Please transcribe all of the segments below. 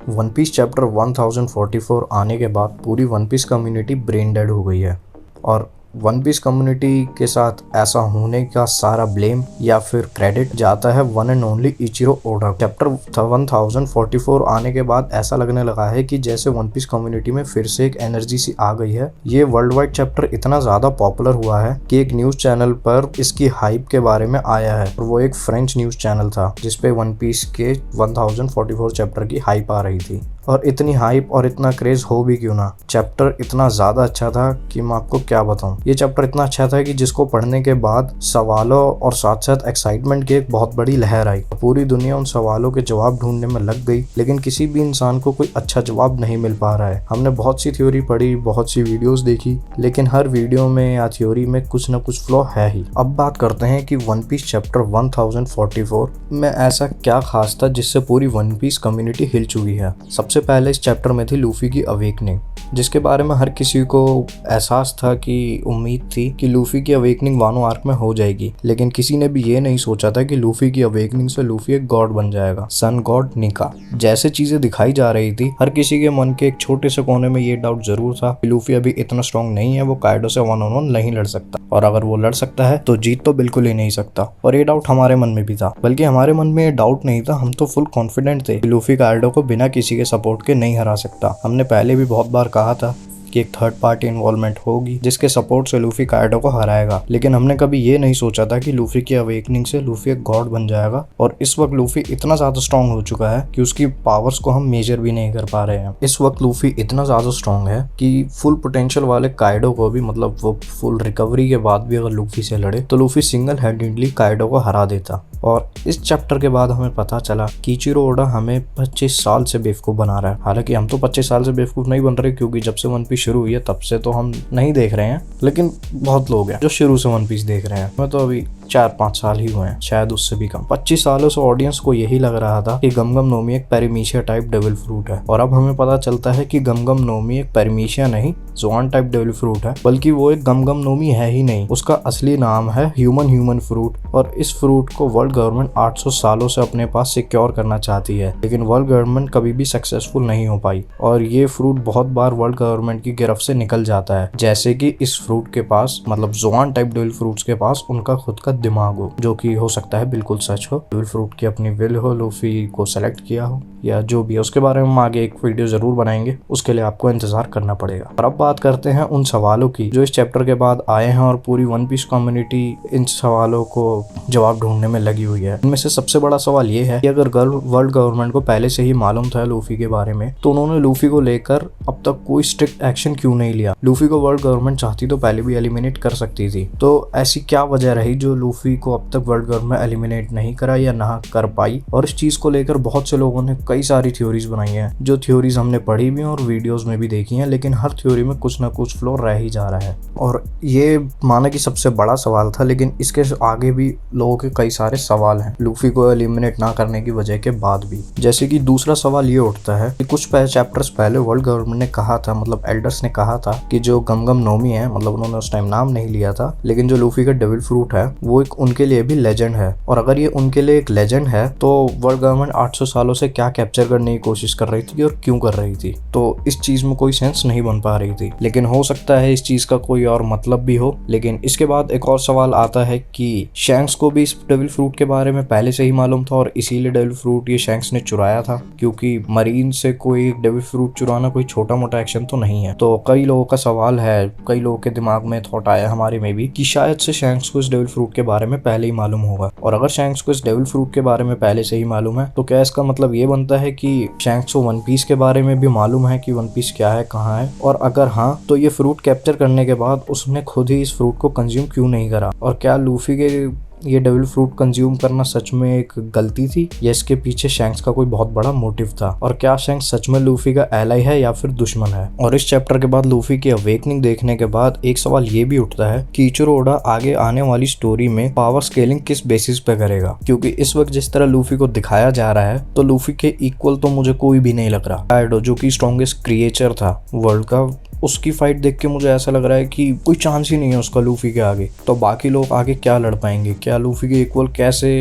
One piece chapter 1044 आने के बाद पूरी One Piece community brain dead हो गई है और वन पीस कम्युनिटी के साथ ऐसा होने का सारा ब्लेम या फिर क्रेडिट जाता है one and only Eiichiro Oda. Chapter 1044 आने के बाद ऐसा लगने लगा है कि जैसे वन पीस कम्युनिटी में फिर से एक एनर्जी सी आ गई है। ये वर्ल्ड वाइड चैप्टर इतना ज़्यादा पॉपुलर हुआ है कि एक न्यूज़ चैनल पर इसकी हाइप के बारे में आया है और वो एक फ्रेंच न्यूज़ चैनल था जिसपे वन पीस के 1044 चैप्टर की हाइप आ रही थी। और इतनी हाइप और इतना क्रेज हो भी क्यों ना, चैप्टर इतना ज़्यादा अच्छा था कि मैं आपको क्या बताऊं। ये चैप्टर इतना अच्छा था कि जिसको पढ़ने के बाद सवालों और साथ साथ एक्साइटमेंट की एक बहुत बड़ी लहर आई। पूरी दुनिया उन सवालों के जवाब ढूंढने में लग गई, लेकिन किसी भी इंसान को कोई अच्छा जवाब नहीं मिल पा रहा है। हमने बहुत सी थ्योरी पढ़ी, बहुत सी वीडियोस देखी, लेकिन हर वीडियो में या थ्योरी में कुछ ना कुछ फ्लॉ है ही। अब बात करते हैं कि वन पीस चैप्टर 1044 में ऐसा क्या खास था जिससे पूरी वन पीस कम्युनिटी हिल चुकी है। सबसे पहले इस चैप्टर में थी लूफी की अवेकनिंग, जिसके बारे में हर किसी को एहसास था कि उम्मीद थी कि लूफी की अवेकनिंग वानो आर्क में हो जाएगी, लेकिन किसी ने भी ये नहीं सोचा था कि लूफी की अवेकनिंग से लूफी एक गॉड बन जाएगा, सन गॉड निका। जैसे चीजें दिखाई जा रही थी, हर किसी के मन के एक छोटे से कोने में ये डाउट जरूर था कि लूफी अभी इतना स्ट्रॉन्ग नहीं है, वो काइडो से वन ऑन वन नहीं लड़ सकता, और अगर वो लड़ सकता है तो जीत तो बिल्कुल ही नहीं सकता। और ये डाउट हमारे मन में भी था, बल्कि हमारे मन में ये डाउट नहीं था, हम तो फुल कॉन्फिडेंट थे कि लूफी काइडो को बिना किसी के सपोर्ट के नहीं हरा सकता। हमने पहले भी बहुत बार कहा था कि एक थर्ड पार्टी इन्वॉल्वमेंट होगी जिसके सपोर्ट से लूफी काइडो को हराएगा, लेकिन हमने कभी ये नहीं सोचा था कि लूफी की अवेकनिंग से लूफी एक गॉड बन जाएगा। और इस वक्त लूफी इतना ज्यादा स्ट्रॉन्ग हो चुका है कि उसकी पावर्स को हम मेजर भी नहीं कर पा रहे हैं। इस वक्त लूफी इतना ज्यादा स्ट्रॉन्ग है कि फुल पोटेंशियल वाले काइडो को भी, मतलब वो फुल रिकवरी के बाद भी अगर लूफी से लड़े तो लूफी सिंगल हैंडेडली काइडो को हरा देता। और इस चैप्टर के बाद हमें पता चला कि इचिरो ओडा हमें 25 साल से बेवकूफ बना रहा है। हालांकि हम तो 25 साल से बेवकूफ नहीं बन रहे, क्योंकि जब से वन पीस शुरू हुई है तब से तो हम नहीं देख रहे हैं, लेकिन बहुत लोग हैं जो शुरू से वन पीस देख रहे हैं। मैं तो अभी 4-5 साल ही हुए हैं, शायद उससे भी कम। 25 सालों से ऑडियंस को यही लग रहा था कि गमगम नोमी एक पैरामीशिया टाइप डेविल फ्रूट है, और अब हमें पता चलता है कि गमगम नोमी एक पैरामीशिया नहीं, ज़ोआन टाइप डेविल फ्रूट है, बल्कि वो एक गमगम नोमी है ही नहीं। उसका असली नाम है ह्यूमन फ्रूट। और इस फ्रूट को वर्ल्ड गवर्नमेंट 800 सालों से अपने पास सिक्योर करना चाहती है, लेकिन वर्ल्ड गवर्नमेंट कभी भी सक्सेसफुल नहीं हो पाई। और ये फ्रूट बहुत बार वर्ल्ड गवर्नमेंट की गिरफ्त से निकल जाता है, जैसे कि इस फ्रूट के पास, मतलब ज़ोआन टाइप डेविल फ्रूट्स के पास उनका खुद का दिमाग हो, जो कि हो सकता है बिल्कुल सच हो। डेविल फ्रूट की अपनी विल हो, लूफी को सेलेक्ट किया हो, या जो भी है। उसके बारे में हम आगे एक वीडियो जरूर बनाएंगे, उसके लिए आपको इंतजार करना पड़ेगा। और अब बात करते हैं उन सवालों की जो इस चैप्टर के बाद आए हैं, और पूरी वन पीस कम्युनिटी इन सवालों को जवाब ढूंढने में लगी हुई है। इनमें से सबसे बड़ा सवाल ये है कि अगर वर्ल्ड गवर्नमेंट को पहले से ही मालूम था लूफी के बारे में, तो उन्होंने लूफी को लेकर अब तक कोई स्ट्रिक्ट एक्शन क्यों नहीं लिया। लूफी को वर्ल्ड गवर्नमेंट चाहती तो पहले भी एलिमिनेट कर सकती थी, तो ऐसी क्या वजह रही जो लूफी को अब तक वर्ल्ड गवर्नमेंट एलिमिनेट नहीं करा या ना कर पाई। और इस चीज को लेकर बहुत से लोगों ने कई सारी थ्योरीज बनाई हैं, जो थ्योरीज हमने पढ़ी भी और वीडियोस में भी देखी हैं, लेकिन हर थ्योरी में कुछ ना कुछ फ्लो रह ही जा रहा है। और ये माना कि सबसे बड़ा सवाल था, लेकिन इसके आगे भी लोगों के कई सारे सवाल हैं लूफी को एलिमिनेट ना करने की वजह के बाद भी। जैसे कि दूसरा सवाल ये उठता है कि कुछ चैप्टर्स पहले वर्ल्ड गवर्नमेंट ने कहा था, मतलब एल्डर्स ने कहा था कि जो गमगम नोमी है, मतलब उन्होंने उस टाइम नाम नहीं लिया था, लेकिन जो लूफी का डेविल फ्रूट है वो एक उनके लिए भी लेजेंड है। और अगर ये उनके लिए एक लेजेंड है तो वर्ल्ड गवर्नमेंट 800 सालों से क्या कैप्चर करने की कोशिश कर रही थी और क्यों कर रही थी, तो इस चीज में कोई सेंस नहीं बन पा रही थी। लेकिन हो सकता है इस चीज का कोई और मतलब भी हो। लेकिन इसके बाद एक और सवाल आता है कि शैंक्स को भी इस डेविल फ्रूट के बारे में पहले से ही मालूम था, और इसीलिए डेविल फ्रूट ये शैंक्स ने चुराया था, क्योंकि मरीन से कोई डेविल फ्रूट चुराना कोई छोटा मोटा एक्शन तो नहीं है। तो कई लोगों का सवाल है, कई लोगों के दिमाग में थॉट आया, हमारे में भी, कि शायद से शैंक्स को इस डेविल फ्रूट के बारे में पहले ही मालूम होगा। और अगर शैंक्स को इस डेविल फ्रूट के बारे में पहले से ही मालूम है, तो क्या इसका मतलब ये बनता है कि शैंक्स को वन पीस के बारे में भी मालूम है कि वन पीस क्या है, कहाँ है। और अगर हाँ, तो ये फ्रूट कैप्चर करने के बाद उसने खुद ही इस फ्रूट को कंज्यूम क्यों नहीं करा। और क्या लूफी के ये डेविल फ्रूट कंज्यूम करना सच में एक गलती थी, या इसके पीछे शैंक्स का कोई बहुत बड़ा मोटिव था। और क्या शैंक्स सच में लूफी का एलाई है या फिर दुश्मन है। और इस चैप्टर के बाद लूफी की अवेकनिंग देखने के बाद एक सवाल ये भी उठता है कि इचिरो ओडा आगे आने वाली स्टोरी में पावर स्केलिंग किस बेसिस पे करेगा, क्योंकि इस वक्त जिस तरह लूफी को दिखाया जा रहा है, तो लूफी के इक्वल तो मुझे कोई भी नहीं लग रहा। काइडो जो कि स्ट्रॉन्गेस्ट क्रिएचर था वर्ल्ड का, उसकी फाइट देख के मुझे ऐसा लग रहा है कि कोई चांस ही नहीं है उसका लूफी के आगे। तो बाकी लोग आगे क्या लड़ पाएंगे, क्या लूफी के इक्वल कैसे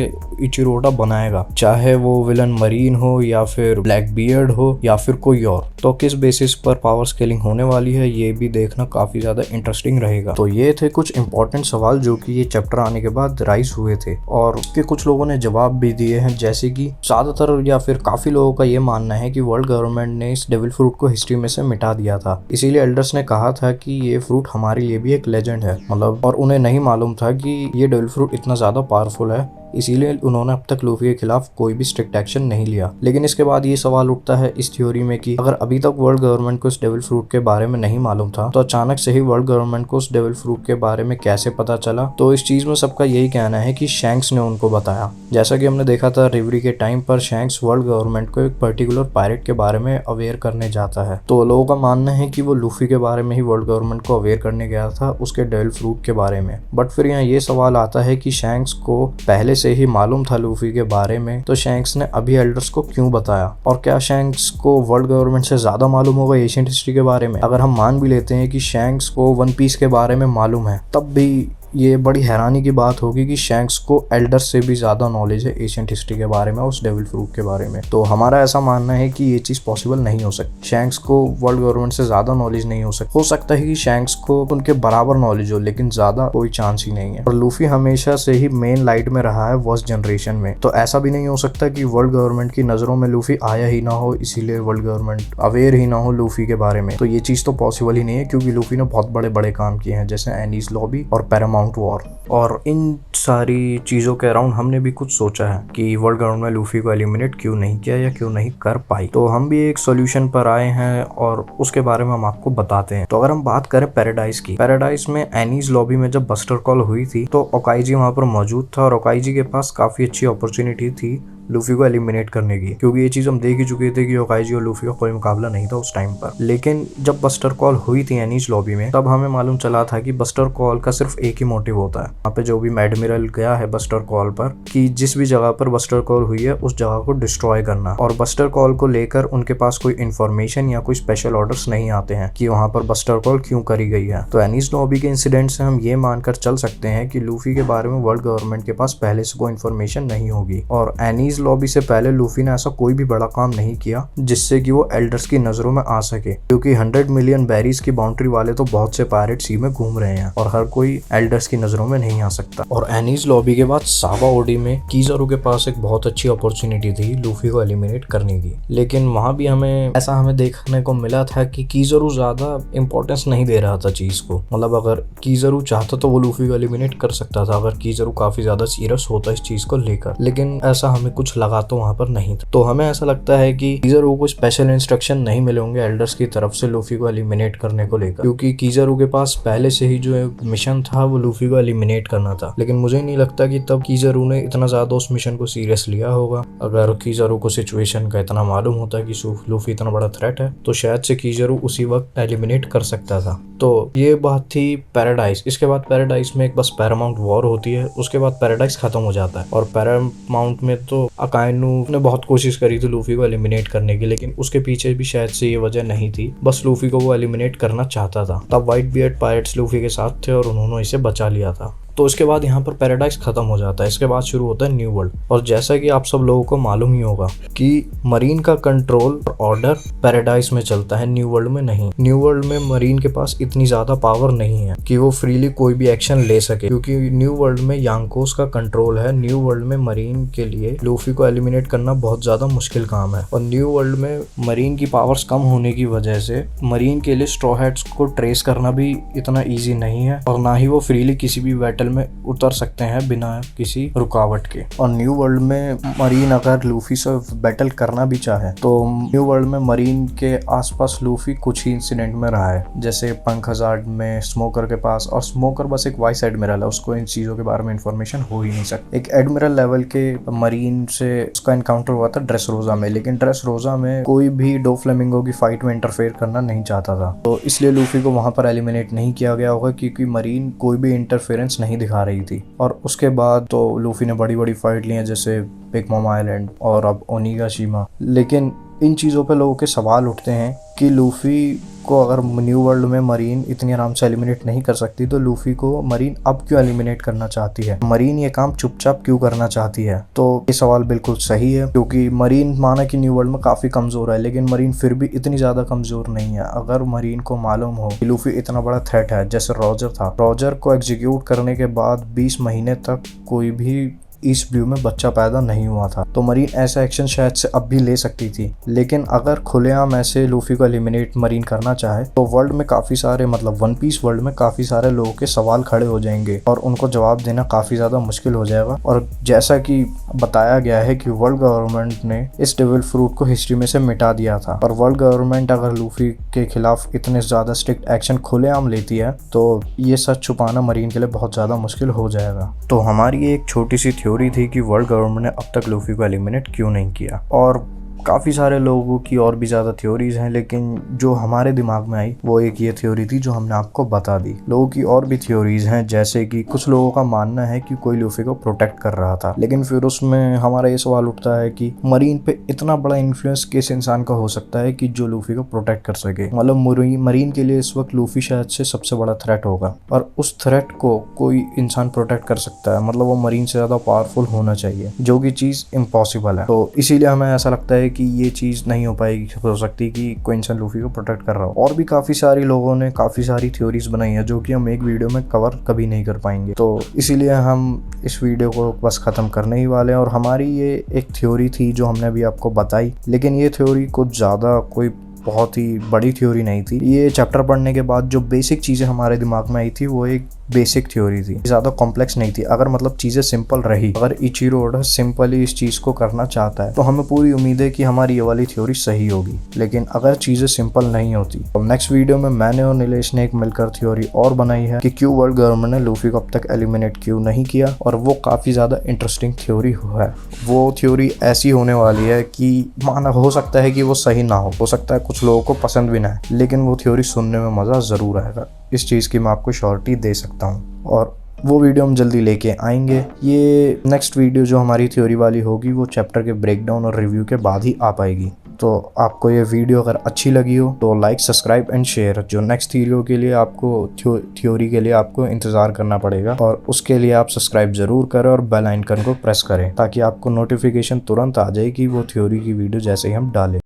इचिरोडा बनाएगा, चाहे वो विलन मरीन हो या फिर ब्लैक बियर्ड हो या फिर कोई और। तो किस बेसिस पर पावर स्केलिंग होने वाली है ये भी देखना काफी ज्यादा इंटरेस्टिंग रहेगा। तो ये थे कुछ इंपॉर्टेंट सवाल जो कि ये चैप्टर आने के बाद राइज हुए थे और उसके कुछ लोगों ने जवाब भी दिए हैं। जैसे कि ज्यादातर या फिर काफी लोगों का ये मानना है कि वर्ल्ड गवर्नमेंट ने इस डेविल फ्रूट को हिस्ट्री में से मिटा दिया था, इसीलिए एल्डर्स ने कहा था कि ये फ्रूट हमारे लिए भी एक लेजेंड है, मतलब, और उन्हें नहीं मालूम था कि ये डेविल फ्रूट इतना ज्यादा पावरफुल है, इसीलिए उन्होंने अब तक लूफी के खिलाफ कोई भी स्ट्रिक्ट एक्शन नहीं लिया। लेकिन इसके बाद ये सवाल उठता है इस थ्योरी में कि अगर अभी तक वर्ल्ड गवर्नमेंट को इस डेविल फ्रूट के बारे में नहीं मालूम था तो अचानक से ही वर्ल्ड गवर्नमेंट को उस डेविल फ्रूट के बारे में कैसे पता चला। तो इस चीज में सबका यही कहना है कि शैंक्स ने उनको बताया। जैसा कि हमने देखा था रिवरी के टाइम पर शैंक्स वर्ल्ड गवर्नमेंट को एक पर्टिकुलर पायरेट के बारे में अवेयर करने जाता है। तो लोगों का मानना है कि वो लूफी के बारे में ही वर्ल्ड गवर्नमेंट को अवेयर करने गया था, उसके डेविल फ्रूट के बारे में। बट फिर यहाँ ये सवाल आता है कि शैंक्स को पहले से ही मालूम था लूफी के बारे में, तो शैंक्स ने अभी एल्डर्स को क्यों बताया? और क्या शैंक्स को वर्ल्ड गवर्नमेंट से ज्यादा मालूम होगा एशियंट हिस्ट्री के बारे में? अगर हम मान भी लेते हैं कि शैंक्स को वन पीस के बारे में मालूम है, तब भी ये बड़ी हैरानी की बात होगी कि शैंक्स को एल्डर्स से भी ज्यादा नॉलेज है एशियंट हिस्ट्री के बारे में, उस डेविल फ्रूट के बारे में। तो हमारा ऐसा मानना है कि ये चीज पॉसिबल नहीं हो सकती। शैंक्स को वर्ल्ड गवर्नमेंट से ज्यादा नॉलेज नहीं हो सकता है कि शैंक्स को उनके बराबर नॉलेज हो, लेकिन ज्यादा कोई चांस ही नहीं है। और लूफी हमेशा से ही मेन लाइट में रहा है वर्स्ट जनरेशन में, तो ऐसा भी नहीं हो सकता कि वर्ल्ड गवर्नमेंट की नजरों में लूफी आया ही ना हो, इसीलिए वर्ल्ड गवर्नमेंट अवेयर ही ना हो लूफी के बारे में। तो ये चीज तो पॉसिबल ही नहीं है, क्योंकि लूफी ने बहुत बड़े बड़े काम किए हैं, जैसे एनीस लॉबी और पैरामाउंट वॉर। और इन सारी चीज़ों के अराउंड हमने भी कुछ सोचा है कि वर्ल्ड गवर्नमेंट लूफी को एलिमिनेट क्यों नहीं किया या क्यों नहीं कर पाई। तो हम भी एक सॉल्यूशन पर आए हैं और उसके बारे में हम आपको बताते हैं। तो अगर हम बात करें पैराडाइज की, पैराडाइज में एनीज लॉबी में जब बस्टर कॉल हुई थी तो ओकाईजी वहां पर मौजूद था और ओकाईजी के पास काफी अच्छी अपॉर्चुनिटी थी लूफी को एलिमिनेट करने की, क्योंकि ये चीज हम देख ही चुके थे कि ओकाईजी और लूफी का कोई मुकाबला नहीं था उस टाइम पर। लेकिन जब बस्टर कॉल हुई थी एनीज लॉबी में, तब हमें मालूम चला था कि बस्टर कॉल का सिर्फ एक ही मोटिव होता है। वहाँ पे जो भी एडमिरल गया है बस्टर कॉल पर, कि जिस भी जगह पर बस्टर कॉल हुई है उस जगह को डिस्ट्रॉय करना। और बस्टर कॉल को लेकर उनके पास कोई इन्फॉर्मेशन या कोई स्पेशल ऑर्डर्स नहीं आते हैं कि वहाँ पर बस्टर कॉल क्यों करी गई है। तो एनीज लॉबी के इंसिडेंट से हम ये मानकर चल सकते हैं कि लूफी के बारे में वर्ल्ड गवर्नमेंट के पास पहले से कोई इन्फॉर्मेशन नहीं होगी। और एनीज लॉबी से पहले लूफी ने ऐसा कोई भी बड़ा काम नहीं किया जिससे कि वो एल्डर्स की नजरों में आ सके, क्योंकि 100 मिलियन बैरीज की बाउंड्री वाले तो बहुत से पायरेट सी में घूम रहे हैं और हर कोई एल्डर्स की नजरों में नहीं आ सकता। और एनीज लॉबी के बाद सावा ओडी में कीजरू के पास एक बहुत अच्छी अपॉर्चुनिटी थी लूफी को एलिमिनेट करने की, लेकिन वहां भी हमें देखने को मिला था कि कीजरू ज्यादा इंपॉर्टेंस नहीं दे रहा था चीज को। मतलब अगर कीजरू चाहता तो वो लूफी को एलिमिनेट कर सकता था, अगर कीजरू काफी ज्यादा सीरियस होता इस चीज को लेकर, लेकिन ऐसा हमें कुछ लगा तो वहां पर नहीं था। तो हमें ऐसा लगता है कि कीजरू को स्पेशल इंस्ट्रक्शन नहीं मिले होंगे एल्डर्स की तरफ से लूफी को एलिमिनेट करने को लेकर, क्योंकि कीजरू के पास पहले से ही जो मिशन था वो लूफी को एलिमिनेट करना था। लेकिन मुझे नहीं लगता कि तब कीजरू ने इतना ज्यादा उस मिशन को सीरियस लिया होगा। अगर कीजरू को सिचुएशन का इतना मालूम होता कि लूफी इतना बड़ा थ्रेट है तो शायद से कीजरू उसी वक्त एलिमिनेट कर सकता था। तो ये बात थी पैराडाइज। इसके बाद पैराडाइज में एक बस पैरामाउंट वॉर होती है, उसके बाद पैराडाइज खत्म हो जाता है। और पैरामाउंट में तो अकाइनू ने बहुत कोशिश करी थी लूफी को एलिमिनेट करने की, लेकिन उसके पीछे भी शायद से ये वजह नहीं थी, बस लूफी को वो एलिमिनेट करना चाहता था। तब व्हाइट बियर्ड पायरेट्स लूफी के साथ थे और उन्होंने इसे बचा लिया था। तो इसके बाद यहाँ पर पैराडाइज खत्म हो जाता है। इसके बाद शुरू होता है न्यू वर्ल्ड। और जैसा कि आप सब लोगों को मालूम ही होगा कि मरीन का कंट्रोल और ऑर्डर पैराडाइज में चलता है, न्यू वर्ल्ड में नहीं। न्यू वर्ल्ड में मरीन के पास इतनी ज्यादा पावर नहीं है कि वो फ्रीली कोई भी एक्शन ले सके, क्योंकि न्यू वर्ल्ड में यांकोस का कंट्रोल है। न्यू वर्ल्ड में मरीन के लिए लूफी को एलिमिनेट करना बहुत ज्यादा मुश्किल काम है। और न्यू वर्ल्ड में मरीन की पावर्स कम होने की वजह से मरीन के लिए स्ट्रॉ हैट्स को ट्रेस करना भी इतना ईजी नहीं है, और ना ही वो फ्रीली किसी भी बैटल में उतर सकते हैं बिना किसी रुकावट के। और न्यू वर्ल्ड में मरीन अगर लूफी से बैटल करना भी चाहे तो न्यू वर्ल्ड में मरीन के आसपास लूफी कुछ ही इंसिडेंट में रहा है, जैसे पंख हजार्ड में स्मोकर के पास, और स्मोकर बस एक वाइस एडमिरल है, उसको इन चीजों के बारे में इंफॉर्मेशन हो ही नहीं सकती। एक एडमिरल लेवल के मरीन से उसका एनकाउंटर हुआ था ड्रेसरोजा में, लेकिन ड्रेसरोजा में कोई भी डो फ्लेमिंगो की फाइट में इंटरफेयर करना नहीं चाहता था, तो इसलिए लूफी को वहां पर एलिमिनेट नहीं किया गया होगा, क्योंकि मरीन कोई भी इंटरफेरेंस नहीं दिखा रही थी। और उसके बाद तो लूफी ने बड़ी बड़ी फाइट ली हैं, जैसे बिग मॉम आइलैंड और अब ओनिगाशिमा। लेकिन इन चीज़ों पे लोगों के सवाल उठते हैं कि लूफी को अगर न्यू वर्ल्ड में मरीन इतनी आराम से एलिमिनेट नहीं कर सकती तो लूफी को मरीन अब क्यों एलिमिनेट करना चाहती है, मरीन ये काम चुपचाप क्यों करना चाहती है। तो ये सवाल बिल्कुल सही है, क्योंकि मरीन माना कि न्यू वर्ल्ड में काफी कमजोर है, लेकिन मरीन फिर भी इतनी ज्यादा कमजोर नहीं है। अगर मरीन को मालूम हो कि लूफी इतना बड़ा थ्रेट है, जैसे रॉजर था, रॉजर को एग्जीक्यूट करने के बाद 20 महीने तक कोई भी ईस्ट ब्लू में बच्चा पैदा नहीं हुआ था, तो मरीन ऐसा एक्शन शायद से अब भी ले सकती थी। लेकिन अगर खुलेआम ऐसे लूफी को एलिमिनेट मरीन करना चाहे तो वर्ल्ड में काफी सारे, मतलब वन पीस वर्ल्ड में काफी सारे लोगों के सवाल खड़े हो जाएंगे और उनको जवाब देना काफी ज्यादा मुश्किल हो जाएगा। और जैसा कि बताया गया है कि वर्ल्ड गवर्नमेंट ने इस डेविल फ्रूट को हिस्ट्री में से मिटा दिया था, और वर्ल्ड गवर्नमेंट अगर लूफी के खिलाफ इतने ज्यादा स्ट्रिक्ट एक्शन खुलेआम लेती है तो ये सच छुपाना मरीन के लिए बहुत ज्यादा मुश्किल हो जाएगा। तो हमारी एक छोटी सी थ्योरी थी कि वर्ल्ड गवर्नमेंट ने अब तक लूफी को एलिमिनेट क्यों नहीं किया, और काफ़ी सारे लोगों की और भी ज़्यादा थ्योरीज हैं, लेकिन जो हमारे दिमाग में आई वो एक ये थ्योरी थी जो हमने आपको बता दी। लोगों की और भी थ्योरीज हैं, जैसे कि कुछ लोगों का मानना है कि कोई लूफी को प्रोटेक्ट कर रहा था, लेकिन फिर उसमें हमारा ये सवाल उठता है कि मरीन पे इतना बड़ा इन्फ्लुएंस किस इंसान का हो सकता है कि जो लूफी को प्रोटेक्ट कर सके। मतलब मरीन के लिए इस वक्त लूफी शायद से सबसे बड़ा थ्रेट होगा, और उस थ्रेट को कोई इंसान प्रोटेक्ट कर सकता है, मतलब वो मरीन से ज़्यादा पावरफुल होना चाहिए, जो कि चीज़ इम्पॉसिबल है। तो इसीलिए हमें ऐसा लगता है कि ये चीज़ नहीं हो पाएगी, हो सकती कि कोई इंसान लूफी को प्रोटेक्ट कर रहा हो। और भी काफ़ी सारे लोगों ने काफ़ी सारी थ्योरीज बनाई है जो कि हम एक वीडियो में कवर कभी नहीं कर पाएंगे, तो इसीलिए हम इस वीडियो को बस ख़त्म करने ही वाले हैं। और हमारी ये एक थ्योरी थी जो हमने अभी आपको बताई, लेकिन ये थ्योरी कुछ ज़्यादा कोई बहुत ही बड़ी थ्योरी नहीं थी। ये चैप्टर पढ़ने के बाद जो बेसिक चीज़ें हमारे दिमाग में आई थी वो एक बेसिक थ्योरी थी, ज़्यादा कॉम्प्लेक्स नहीं थी। अगर मतलब चीज़ें सिंपल रही, अगर इचिरो ओडा सिंपली इस चीज़ को करना चाहता है तो हमें पूरी उम्मीद है कि हमारी ये वाली थ्योरी सही होगी। लेकिन अगर चीज़ें सिंपल नहीं होती तो नेक्स्ट वीडियो में मैंने और नीलेश ने एक मिलकर थ्योरी और बनाई है कि क्यों वर्ल्ड गवर्नमेंट ने लूफी को अब तक एलिमिनेट क्यों नहीं किया, और वो काफ़ी ज़्यादा इंटरेस्टिंग थ्योरी है। वो थ्योरी ऐसी होने वाली है कि माना हो सकता है कि वो सही ना हो सकता है कुछ लोगों को पसंद भी ना है, लेकिन वो थ्योरी सुनने में मज़ा ज़रूर आएगा। इस चीज़ की मैं आपको श्योरिटी दे सकता हूँ, और वो वीडियो हम जल्दी लेके आएंगे। ये नेक्स्ट वीडियो जो हमारी थ्योरी वाली होगी वो चैप्टर के ब्रेकडाउन और रिव्यू के बाद ही आ पाएगी। तो आपको ये वीडियो अगर अच्छी लगी हो तो लाइक, सब्सक्राइब एंड शेयर। जो नेक्स्ट थ्योरी के लिए आपको थ्योरी के लिए आपको इंतज़ार करना पड़ेगा, और उसके लिए आप सब्सक्राइब ज़रूर करें और बेल आइकन को प्रेस करें ताकि आपको नोटिफिकेशन तुरंत आ जाए कि वो थ्योरी की वीडियो जैसे ही हम डालें।